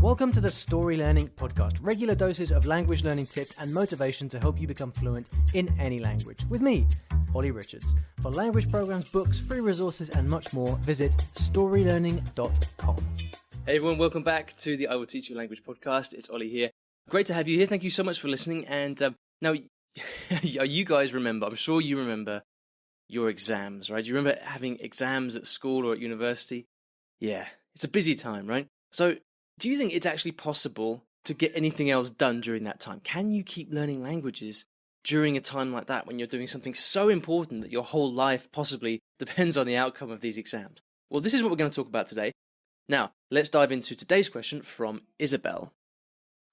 Welcome to the Story Learning Podcast, regular doses of language learning tips and motivation to help you become fluent in any language. With me, Olly Richards. For language programs, books, free resources, and much more, visit StoryLearning.com. Hey everyone, welcome back to the I Will Teach You Language podcast. It's Olly here. Great to have you here. Thank you so much for listening. And now, you guys remember, I'm sure you remember your exams, right? Do you remember having exams at school or at university? Yeah, it's a busy time, right? So, do you think it's actually possible to get anything else done during that time? Can you keep learning languages during a time like that when you're doing something so important that your whole life possibly depends on the outcome of these exams? Well, this is what we're going to talk about today. Now, let's dive into today's question from Isabel.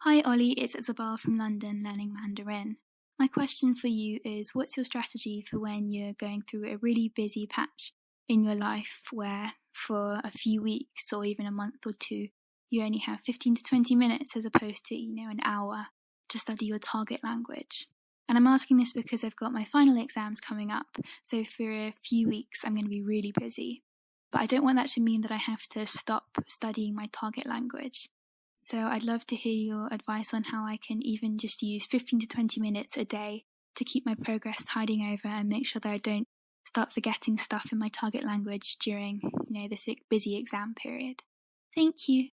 Hi Olly, it's Isabel from London learning Mandarin. My question for you is, what's your strategy for when you're going through a really busy patch in your life where for a few weeks or even a month or two, you only have 15 to 20 minutes as opposed to, an hour to study your target language? And I'm asking this because I've got my final exams coming up, so for a few weeks I'm going to be really busy. But I don't want that to mean that I have to stop studying my target language. So I'd love to hear your advice on how I can even just use 15 to 20 minutes a day to keep my progress tiding over and make sure that I don't start forgetting stuff in my target language during, this busy exam period. Thank you.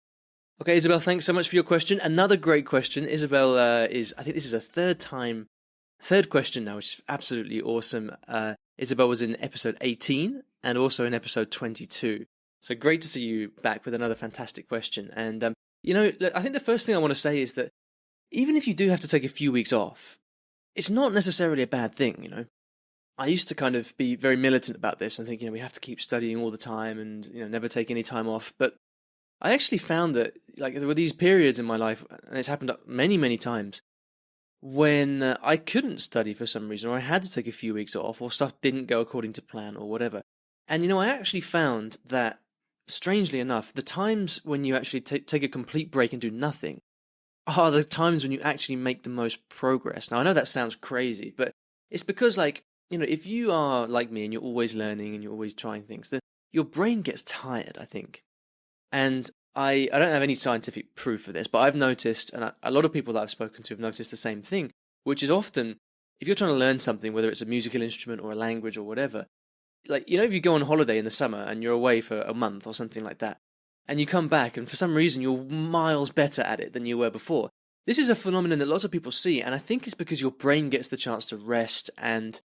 Okay, Isabel, thanks so much for your question. Another great question. Isabel I think this is a third question now, which is absolutely awesome. Isabel was in episode 18 and also in episode 22. So great to see you back with another fantastic question. And, I think the first thing I want to say is that even if you do have to take a few weeks off, it's not necessarily a bad thing, I used to kind of be very militant about this and think, we have to keep studying all the time and, never take any time off. But I actually found that, there were these periods in my life, and it's happened many, many times, when I couldn't study for some reason, or I had to take a few weeks off, or stuff didn't go according to plan, or whatever. And, I actually found that, strangely enough, the times when you actually take a complete break and do nothing are the times when you actually make the most progress. Now, I know that sounds crazy, but it's because, if you are like me and you're always learning and you're always trying things, then your brain gets tired, I think. And I don't have any scientific proof for this, but I've noticed, and a lot of people that I've spoken to have noticed the same thing, which is often, if you're trying to learn something, whether it's a musical instrument or a language or whatever, if you go on holiday in the summer and you're away for a month or something like that, and you come back and for some reason you're miles better at it than you were before, this is a phenomenon that lots of people see, and I think it's because your brain gets the chance to rest and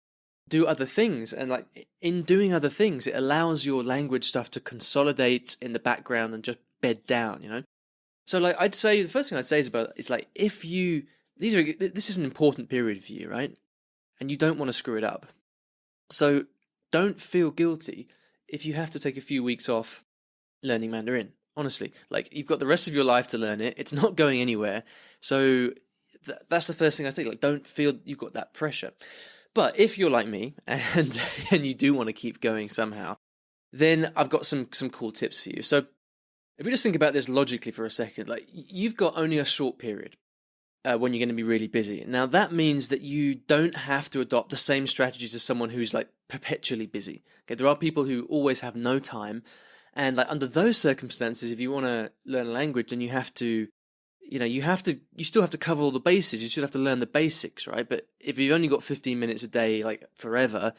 do other things, and in doing other things it allows your language stuff to consolidate in the background and just bed down, so I'd say the first thing I'd say is if this is an important period for you, right, and you don't want to screw it up, so don't feel guilty if you have to take a few weeks off learning Mandarin. Honestly, you've got the rest of your life to learn it, it's not going anywhere, so that's the first thing I say. Don't feel you've got that pressure. But if you're like me and you do want to keep going somehow, then I've got some cool tips for you. So if we just think about this logically for a second, you've got only a short period when you're going to be really busy. Now that means that you don't have to adopt the same strategies as someone who's perpetually busy. Okay, there are people who always have no time, and under those circumstances, if you want to learn a language, then you have to. You still have to cover all the bases. You still have to learn the basics, right? But if you've only got 15 minutes a day, forever,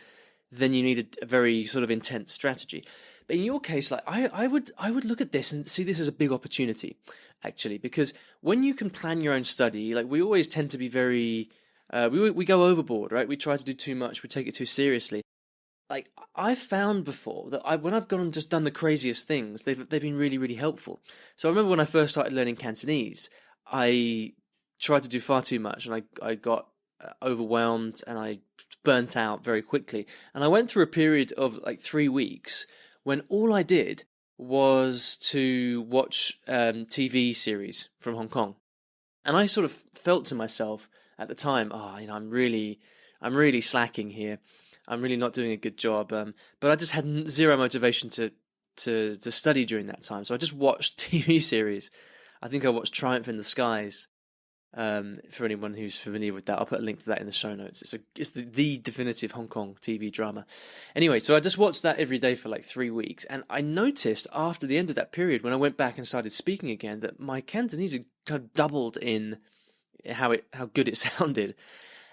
then you need a very sort of intense strategy. But in your case, I would look at this and see this as a big opportunity, actually, because when you can plan your own study, we always tend to be very, we go overboard, right? We try to do too much. We take it too seriously. I've found before that when I've gone and just done the craziest things, they've been really, really helpful. So I remember when I first started learning Cantonese, I tried to do far too much, and I got overwhelmed and I burnt out very quickly. And I went through a period of 3 weeks when all I did was to watch TV series from Hong Kong, and I sort of felt to myself at the time, I'm really slacking here. I'm really not doing a good job, but I just had zero motivation to study during that time. So I just watched TV series. I think I watched Triumph in the Skies For anyone who's familiar with that, I'll put a link to that in the show notes. It's the definitive Hong Kong TV drama. Anyway, so I just watched that every day for like 3 weeks, and I noticed after the end of that period, when I went back and started speaking again, that my Cantonese had kind of doubled in how good it sounded.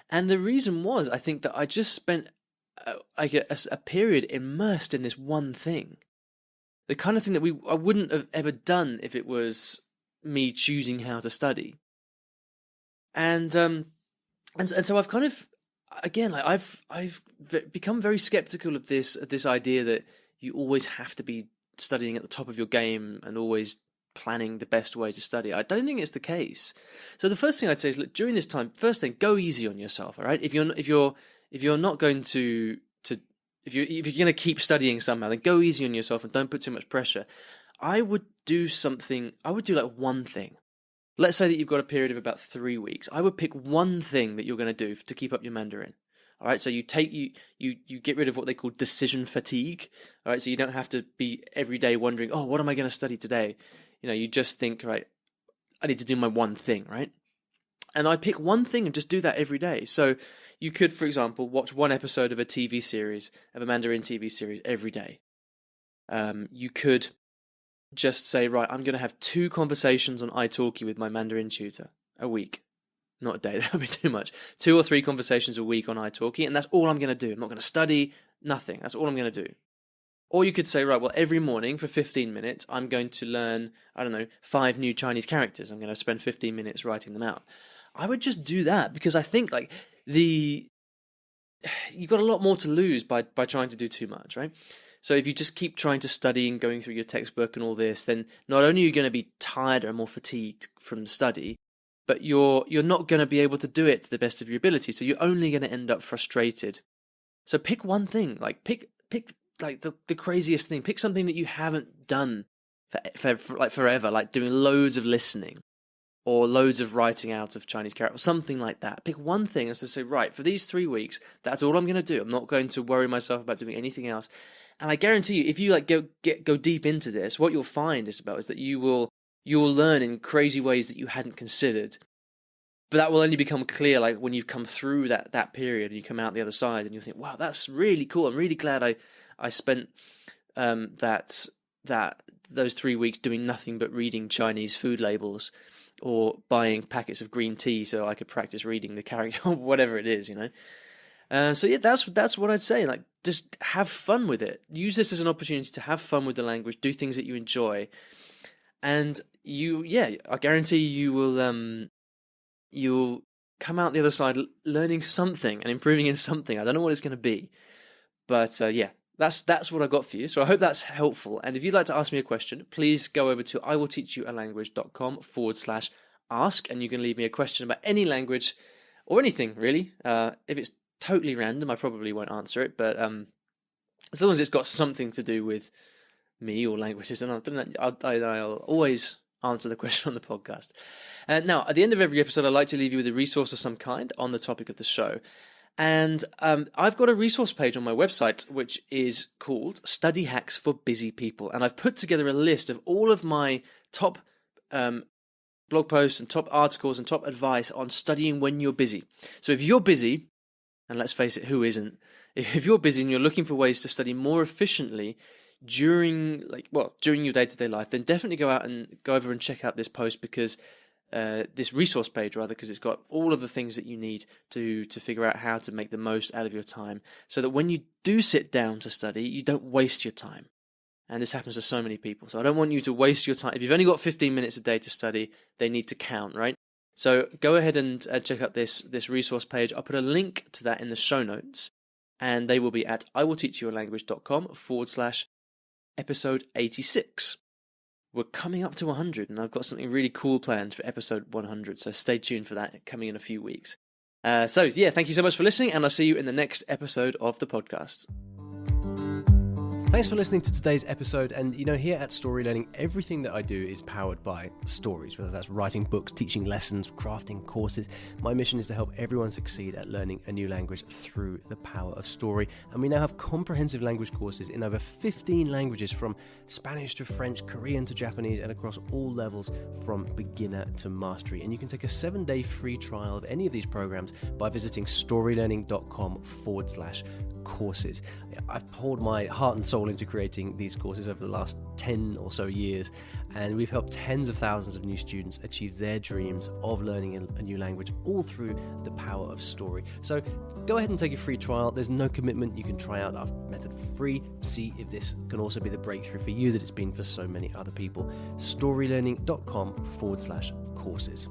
And the reason was, I think, that I just spent a period immersed in this one thing, the kind of thing that I wouldn't have ever done if it was me choosing how to study. And so I've kind of, again, like I've become very skeptical of this idea that you always have to be studying at the top of your game and always planning the best way to study. I don't think it's the case. So the first thing I'd say is, look, during this time, first thing, go easy on yourself. All right, if you're not going to if you're going to keep studying somehow, then go easy on yourself and don't put too much pressure. I would do like one thing. Let's say that you've got a period of about 3 weeks. I would pick one thing that you're going to do to keep up your Mandarin. All right, so you get rid of what they call decision fatigue. All right, so you don't have to be every day wondering, oh, what am I going to study today? You just think, right, I need to do my one thing, right? And I pick one thing and just do that every day. So you could, for example, watch one episode of a Mandarin TV series every day. You could just say, right, I'm going to have 2 conversations on italki with my Mandarin tutor a week. Not a day, that would be too much. 2 or 3 conversations a week on italki, and that's all I'm going to do. I'm not going to study, nothing. That's all I'm going to do. Or you could say, right, well, every morning for 15 minutes, I'm going to learn, 5 new Chinese characters. I'm going to spend 15 minutes writing them out. I would just do that, because I think you've got a lot more to lose by trying to do too much, right? So if you just keep trying to study and going through your textbook and all this, then not only are you going to be tired or more fatigued from study, but you're not going to be able to do it to the best of your ability. So you're only going to end up frustrated. So pick one thing, pick like the craziest thing. Pick something that you haven't done for forever, like doing loads of listening or loads of writing out of Chinese characters, or something like that. Pick one thing and to say, right, for these 3 weeks, that's all I'm going to do. I'm not going to worry myself about doing anything else. And I guarantee you, if you go deep into this, what you'll find is that you will learn in crazy ways that you hadn't considered. But that will only become clear when you've come through that period and you come out the other side and you think, wow, that's really cool. I'm really glad I spent those 3 weeks doing nothing but reading Chinese food labels or buying packets of green tea so I could practice reading the character or whatever it is, So yeah, that's what I'd say. Just have fun with it. Use this as an opportunity to have fun with the language, do things that you enjoy, and I guarantee you'll come out the other side learning something and improving in something. I don't know what it's going to be, but that's what I got for you. So I hope that's helpful. And if you'd like to ask me a question, please go over to iwillteachyoualanguage.com/ask, and you can leave me a question about any language or anything really. If it's totally random, I probably won't answer it, but as long as it's got something to do with me or languages, and I'll always answer the question on the podcast. Now, at the end of every episode, I like to leave you with a resource of some kind on the topic of the show. And I've got a resource page on my website which is called Study Hacks for Busy People. And I've put together a list of all of my top blog posts and top articles and top advice on studying when you're busy. So if you're busy, and let's face it, who isn't? If you're busy and you're looking for ways to study more efficiently during your day-to-day life, then definitely go over and check out this post, because this resource page, because it's got all of the things that you need to figure out how to make the most out of your time, so that when you do sit down to study, you don't waste your time. And this happens to so many people. So I don't want you to waste your time. If you've only got 15 minutes a day to study, they need to count, right? So go ahead and check out this resource page. I'll put a link to that in the show notes, and they will be at iwillteachyoualanguage.com/episode 86. We're coming up to 100, and I've got something really cool planned for episode 100, so stay tuned for that, coming in a few weeks. Thank you so much for listening, and I'll see you in the next episode of the podcast. Thanks for listening to today's episode. And here at Story Learning, everything that I do is powered by stories, whether that's writing books, teaching lessons, crafting courses. My mission is to help everyone succeed at learning a new language through the power of story. And we now have comprehensive language courses in over 15 languages, from Spanish to French, Korean to Japanese, and across all levels from beginner to mastery. And you can take a 7-day free trial of any of these programs by visiting storylearning.com/courses. I've poured my heart and soul into creating these courses over the last 10 or so years, and we've helped tens of thousands of new students achieve their dreams of learning a new language, all through the power of story. So go ahead and take a free trial. There's no commitment. You can try out our method for free. See if this can also be the breakthrough for you that it's been for so many other people. storylearning.com/courses.